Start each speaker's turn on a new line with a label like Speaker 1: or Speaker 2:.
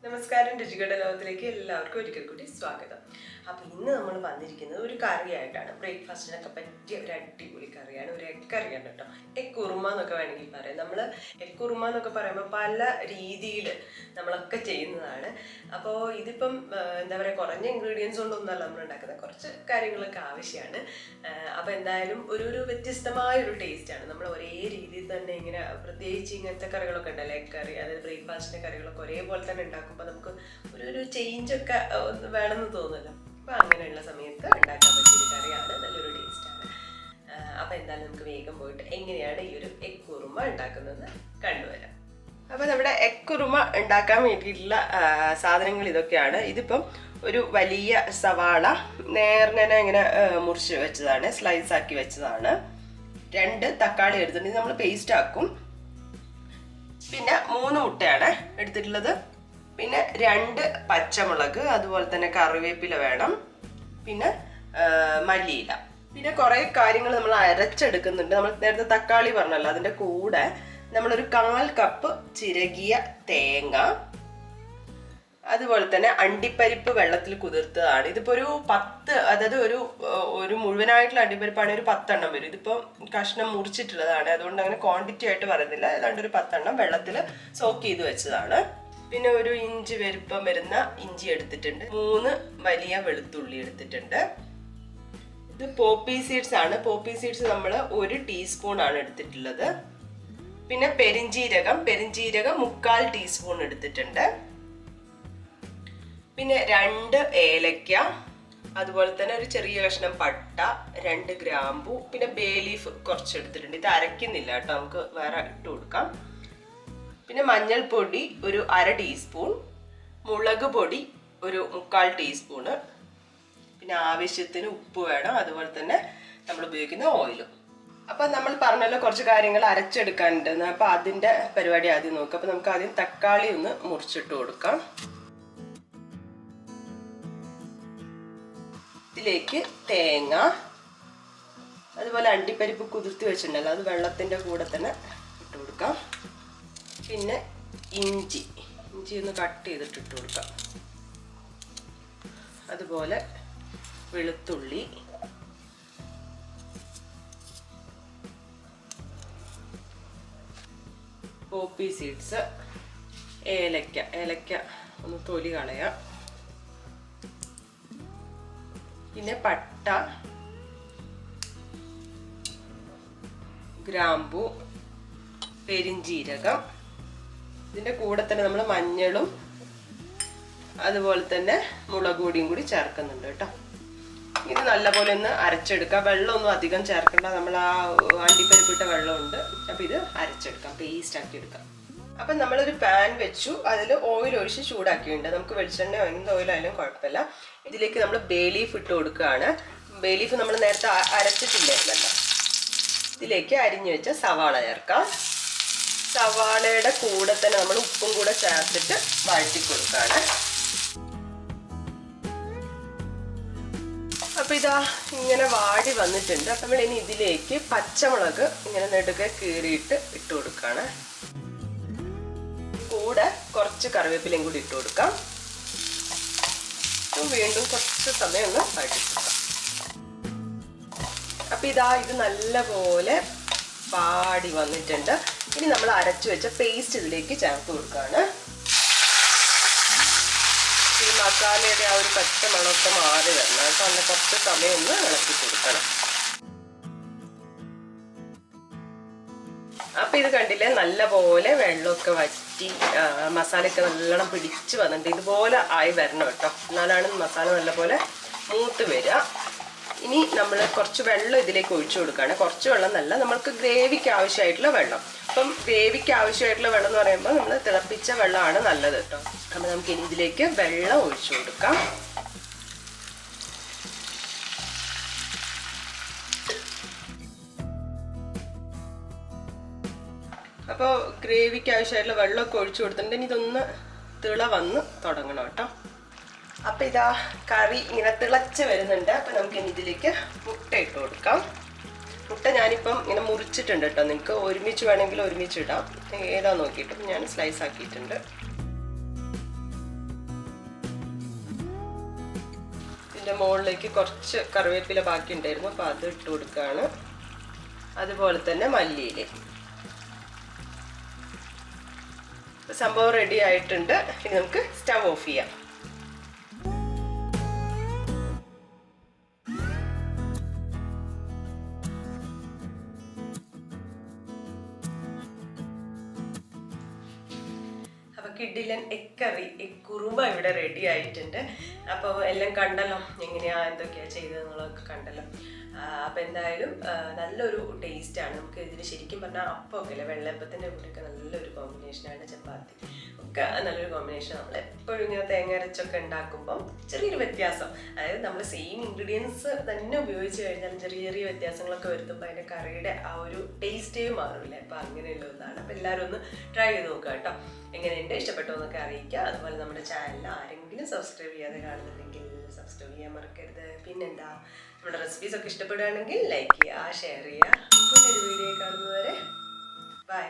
Speaker 1: നമസ്കാരം, രുചികളുടെ ലോകത്തിലേക്ക് എല്ലാവർക്കും ഒരിക്കൽ കൂടി സ്വാഗതം. അപ്പോൾ ഇന്ന് നമ്മൾ വന്നിരിക്കുന്നത് ഒരു കറിയായിട്ടാണ്. ബ്രേക്ക്ഫാസ്റ്റിനൊക്കെ പറ്റിയ ഒരു അടിപൊളി കറിയാണ്, ഒരു എഗ് കറിയാണ് കേട്ടോ. എഗ് കുറുമ എന്നൊക്കെ വേണമെങ്കിൽ പറയാം. നമ്മൾ എഗ് കുറുമ എന്നൊക്കെ പറയുമ്പോൾ പല രീതിയിൽ നമ്മളൊക്കെ ചെയ്യുന്നതാണ്. അപ്പോൾ ഇതിപ്പം എന്താ പറയുക, കുറഞ്ഞ ഇൻഗ്രീഡിയൻസ് കൊണ്ടൊന്നുമല്ല നമ്മൾ ഉണ്ടാക്കുന്നത്, കുറച്ച് കാര്യങ്ങളൊക്കെ ആവശ്യമാണ്. അപ്പോൾ എന്തായാലും ഒരു വ്യത്യസ്തമായൊരു ടേസ്റ്റാണ്. നമ്മൾ ഒരേ രീതിയിൽ തന്നെ ഇങ്ങനെ, പ്രത്യേകിച്ച് ഇങ്ങനത്തെ കറികളൊക്കെ ഉണ്ടല്ലോ, എഗ് കറി, അതായത് ബ്രേക്ക്ഫാസ്റ്റിൻ്റെ കറികളൊക്കെ ഒരേപോലെ തന്നെ ഉണ്ടാക്കുമ്പോൾ നമുക്ക് ഒരു ചേഞ്ചൊക്കെ വേണമെന്ന് തോന്നുമല്ലോ. അപ്പോൾ അങ്ങനെയുള്ള സമയത്ത് ഉണ്ടാക്കാൻ പറ്റിയൊരു കറിയാണ്, നല്ലൊരു ടേസ്റ്റാണ്. അപ്പോൾ എന്തായാലും നമുക്ക് വേഗം പോയിട്ട് എങ്ങനെയാണ് ഈ ഒരു എഗ് കുറുമ ഉണ്ടാക്കുന്നതെന്ന് കണ്ടുവരാം. അപ്പോൾ നമ്മുടെ എഗ് കുറുമ ഉണ്ടാക്കാൻ വേണ്ടിയിട്ടുള്ള സാധനങ്ങൾ ഇതൊക്കെയാണ്. ഇതിപ്പം ഒരു വലിയ സവാള നേർങ്ങനെ ഇങ്ങനെ മുറിച്ച് വെച്ചതാണ്, സ്ലൈസ് ആക്കി വെച്ചതാണ്. 2 തക്കാളി എടുത്തിട്ടുണ്ട്, നമ്മൾ പേസ്റ്റ് ആക്കും. പിന്നെ 3 മുട്ടയാണ് എടുത്തിട്ടുള്ളത്. പിന്നെ 2 പച്ചമുളക്, അതുപോലെ തന്നെ കറിവേപ്പില വേണം. പിന്നെ മല്ലിയില. പിന്നെ കുറേ കാര്യങ്ങൾ നമ്മൾ അരച്ചെടുക്കുന്നുണ്ട്. നമ്മൾ നേരത്തെ തക്കാളി പറഞ്ഞല്ലോ, അതിൻ്റെ കൂടെ നമ്മളൊരു 1/4 കപ്പ് ചിരകിയ തേങ്ങ, അതുപോലെ തന്നെ അണ്ടിപ്പരിപ്പ് വെള്ളത്തിൽ കുതിർത്തതാണ്. ഇതിപ്പോൾ ഒരു 10, അതായത് ഒരു മുഴുവനായിട്ടുള്ള അണ്ടിപ്പരിപ്പാണ്, ഒരു 10 എണ്ണം വരും. ഇതിപ്പോൾ കഷ്ണം മുറിച്ചിട്ടുള്ളതാണ്, അതുകൊണ്ട് അങ്ങനെ ക്വാണ്ടിറ്റി ആയിട്ട് പറയുന്നില്ല. ഏതാണ്ട് ഒരു 10 എണ്ണം വെള്ളത്തിൽ സോക്ക് ചെയ്ത് വെച്ചതാണ്. പിന്നെ ഒരു ഇഞ്ച് വലുപ്പം വരുന്ന ഇഞ്ചി എടുത്തിട്ടുണ്ട്. 3 വലിയ വെളുത്തുള്ളി എടുത്തിട്ടുണ്ട്. ഇത് പോപ്പി സീഡ്സ് ആണ്. പോപ്പി സീഡ്സ് നമ്മൾ 1 ടീസ്പൂൺ ആണ് എടുത്തിട്ടുള്ളത്. പിന്നെ പെരിഞ്ജീരകം 1/4 ടീസ്പൂൺ എടുത്തിട്ടുണ്ട്. പിന്നെ 2 ഏലക്ക, അതുപോലെ തന്നെ ഒരു ചെറിയ കഷ്ണം പട്ട, 2 ഗ്രാമ്പു, പിന്നെ ബേ ലീഫ് കുറച്ച് എടുത്തിട്ടുണ്ട്. ഇത് അരയ്ക്കുന്നില്ല കേട്ടോ, നമുക്ക് വേറെ ഇട്ട് കൊടുക്കാം. പിന്നെ മഞ്ഞൾപ്പൊടി ഒരു 1/2 ടീസ്പൂൺ, മുളക് പൊടി ഒരു 1/4 ടീസ്പൂണ്, പിന്നെ ആവശ്യത്തിന് ഉപ്പ് വേണം, അതുപോലെ തന്നെ നമ്മൾ ഉപയോഗിക്കുന്ന ഓയിലും. അപ്പം നമ്മൾ പറഞ്ഞല്ലോ കുറച്ച് കാര്യങ്ങൾ അരച്ചെടുക്കാനുണ്ടെന്ന്. അപ്പം അതിൻ്റെ പരിപാടി ആദ്യം നോക്കാം. അപ്പം നമുക്ക് ആദ്യം തക്കാളി ഒന്ന് മുറിച്ചിട്ട് കൊടുക്കാം. ഇതിലേക്ക് തേങ്ങ, അതുപോലെ അണ്ടിപ്പരിപ്പ് കുതിർത്തി വെച്ചിട്ടുണ്ടല്ലോ, അത് വെള്ളത്തിൻ്റെ കൂടെ തന്നെ ഇട്ട് കൊടുക്കാം. പിന്നെ ഇഞ്ചി ഒന്ന് കട്ട് ചെയ്തിട്ട് ഇട്ട് കൊടുക്കാം. അതുപോലെ വെളുത്തുള്ളി, പോപ്പി സീഡ്സ്, ഏലക്ക ഒന്ന് തൊലി കളയാം. പിന്നെ പട്ട, ഗ്രാമ്പു, പെരിഞ്ജീരകം. ഇതിൻ്റെ കൂടെ തന്നെ നമ്മൾ മഞ്ഞളും അതുപോലെ തന്നെ മുളക് പൊടിയും കൂടി ചേർക്കുന്നുണ്ട് കേട്ടോ. ഇത് നല്ലപോലെ ഒന്ന് അരച്ചെടുക്കാം. വെള്ളമൊന്നും അധികം ചേർക്കേണ്ട, നമ്മൾ ആ അണ്ടിപ്പരിപ്പിട്ട വെള്ളമുണ്ട്. അപ്പം ഇത് അരച്ചെടുക്കാം, പേസ്റ്റ് ആക്കി എടുക്കാം. അപ്പം നമ്മളൊരു പാൻ വെച്ചു, അതിൽ ഓയിൽ ഒഴിച്ച് ചൂടാക്കിയിട്ടുണ്ട്. നമുക്ക് വെളിച്ചെണ്ണ എന്ത് ഓയിലായാലും കുഴപ്പമില്ല. ഇതിലേക്ക് നമ്മൾ ബേ ലീഫ് ഇട്ട് കൊടുക്കുകയാണ്. ബേ ലീഫ് നമ്മൾ നേരത്തെ അരച്ചിട്ടില്ലായിരുന്നല്ലോ. ഇതിലേക്ക് അരിഞ്ഞു വെച്ച സവാള ചേർക്കാം. സവാളയുടെ കൂടെ തന്നെ നമ്മൾ ഉപ്പും കൂടെ ചേർത്തിട്ട് വഴറ്റി കൊടുക്കുകയാണ്. അപ്പം ഇതാ ഇങ്ങനെ വാടി വന്നിട്ടുണ്ട്. അപ്പം നമ്മൾ ഇനി ഇതിലേക്ക് പച്ചമുളക് ഇങ്ങനെ നെടുകെ കീറിയിട്ട് ഇട്ട് കൊടുക്കുകയാണ്. കൂടെ കുറച്ച് കറിവേപ്പിലയും കൂടി ഇട്ട് കൊടുക്കാം. വീണ്ടും കുറച്ച് സമയം ഒന്ന് വഴറ്റി കൊടുക്കാം. അപ്പം ഇതാ ഇത് നല്ലപോലെ വാടി വന്നിട്ടുണ്ട്. ഇനി നമ്മൾ അരച്ചു വെച്ച പേസ്റ്റ് ഇതിലേക്ക് ചേർത്ത് കൊടുക്കുകയാണ്. ഈ മസാലയുടെ ആ ഒരു പച്ച മണമൊക്കെ മാറി വരണം കേട്ടോ. അങ്ങനെ കുറച്ച് സമയം ഒന്ന് ഇളക്കി കൊടുക്കണം. അപ്പം ഇത് കണ്ടില്ലേ, നല്ലപോലെ വെള്ളമൊക്കെ വറ്റി മസാലയൊക്കെ നല്ലോണം പിടിച്ച് വന്നിട്ടുണ്ട്. ഇതുപോലെ ആയി വരണം കേട്ടോ, എന്നാലാണ് മസാല നല്ലപോലെ മൂത്ത് വരിക. ഇനി നമ്മൾ കുറച്ച് വെള്ളം ഇതിലേക്ക് ഒഴിച്ചു കൊടുക്കുകയാണ്. കുറച്ച് വെള്ളം എന്നല്ല, നമ്മൾക്ക് ഗ്രേവിക്ക് ആവശ്യമായിട്ടുള്ള വെള്ളം. അപ്പം ഗ്രേവിക്ക് ആവശ്യമായിട്ടുള്ള വെള്ളം എന്ന് പറയുമ്പോൾ നമ്മൾ തിളപ്പിച്ച വെള്ളമാണ് നല്ലത് കേട്ടോ. അപ്പം നമുക്ക് ഇനി ഇതിലേക്ക് വെള്ളം ഒഴിച്ചു കൊടുക്കാം. അപ്പോൾ ഗ്രേവിക്ക് ആവശ്യമായിട്ടുള്ള വെള്ളമൊക്കെ ഒഴിച്ചു കൊടുത്തിട്ടുണ്ട്. ഇനി ഇതൊന്ന് തിള വന്ന് തുടങ്ങണം കേട്ടോ. അപ്പം ഇതാ കറി ഇങ്ങനെ തിളച്ച് വരുന്നുണ്ട്. അപ്പം നമുക്ക് ഇനി ഇതിലേക്ക് മുട്ട ഇട്ട് കൊടുക്കാം. മുട്ട ഞാനിപ്പം ഇങ്ങനെ മുറിച്ചിട്ടുണ്ട് കേട്ടോ. നിങ്ങൾക്ക് ഒരുമിച്ച് വേണമെങ്കിൽ ഒരുമിച്ച് ഇടാം, ഏതാ നോക്കിയിട്ട്. ഞാൻ സ്ലൈസ് ആക്കിയിട്ടുണ്ട്. ഇതിൻ്റെ മുകളിലേക്ക് കുറച്ച് കറിവേപ്പില ബാക്കി ഉണ്ടായിരുന്നു, അപ്പോൾ അത് ഇട്ട് കൊടുക്കുകയാണ്. അതുപോലെ തന്നെ മല്ലിയില. സംഭവം റെഡി ആയിട്ടുണ്ട്. ഇനി നമുക്ക് സ്റ്റവ് ഓഫ് ചെയ്യാം. കിഡിലൻ എഗ് കറി, എഗ് കുറുമ ഇവിടെ റെഡി ആയിട്ടുണ്ട്. അപ്പോൾ എല്ലാം കണ്ടല്ലോ, എങ്ങനെയാ എന്തൊക്കെയാണ് ചെയ്തതെന്നുള്ളതൊക്കെ കണ്ടല്ലോ. അപ്പോൾ എന്തായാലും നല്ലൊരു ടേസ്റ്റാണ്. നമുക്ക് ഇതിന് ശരിക്കും പറഞ്ഞാൽ അപ്പമൊക്കെ അല്ലേ, വെള്ളയപ്പത്തിൻ്റെ കൂടെയൊക്കെ നല്ലൊരു കോമ്പിനേഷനാണ്. ചപ്പാത്തി ഒക്കെ നല്ലൊരു കോമ്പിനേഷൻ. നമ്മൾ എപ്പോഴും ഇങ്ങനെ തേങ്ങ അരച്ചൊക്കെ ഉണ്ടാക്കുമ്പം ചെറിയൊരു വ്യത്യാസം, അതായത് നമ്മൾ സെയിം ഇൻഗ്രീഡിയൻസ് തന്നെ ഉപയോഗിച്ച് കഴിഞ്ഞാൽ ചെറിയ ചെറിയ വ്യത്യാസങ്ങളൊക്കെ വരുത്തുമ്പോൾ അതിൻ്റെ കറിയുടെ ആ ഒരു ടേസ്റ്റേ മാറില്ല. അപ്പോൾ അങ്ങനെയുള്ള ഒന്നാണ്. അപ്പോൾ എല്ലാവരും ഒന്ന് ട്രൈ ചെയ്ത് നോക്കുക കേട്ടോ. എങ്ങനെയുണ്ട്, ഇഷ്ടപ്പെട്ടോ എന്നൊക്കെ അറിയിക്കുക. അതുപോലെ നമ്മുടെ ചാനൽ ആരെങ്കിലും സബ്സ്ക്രൈബ് ചെയ്യാതെ കാണുന്നുണ്ടെങ്കിൽ സബ്സ്ക്രൈബ് ചെയ്യാൻ മറക്കരുത്. പിന്നെന്താ, നമ്മുടെ റെസിപ്പീസൊക്കെ ഇഷ്ടപ്പെടുകയാണെങ്കിൽ ലൈക്ക് ചെയ്യുക, ഷെയർ ചെയ്യുക. പുതിയൊരു വീഡിയോ കാണുന്നതുവരെ ബൈ.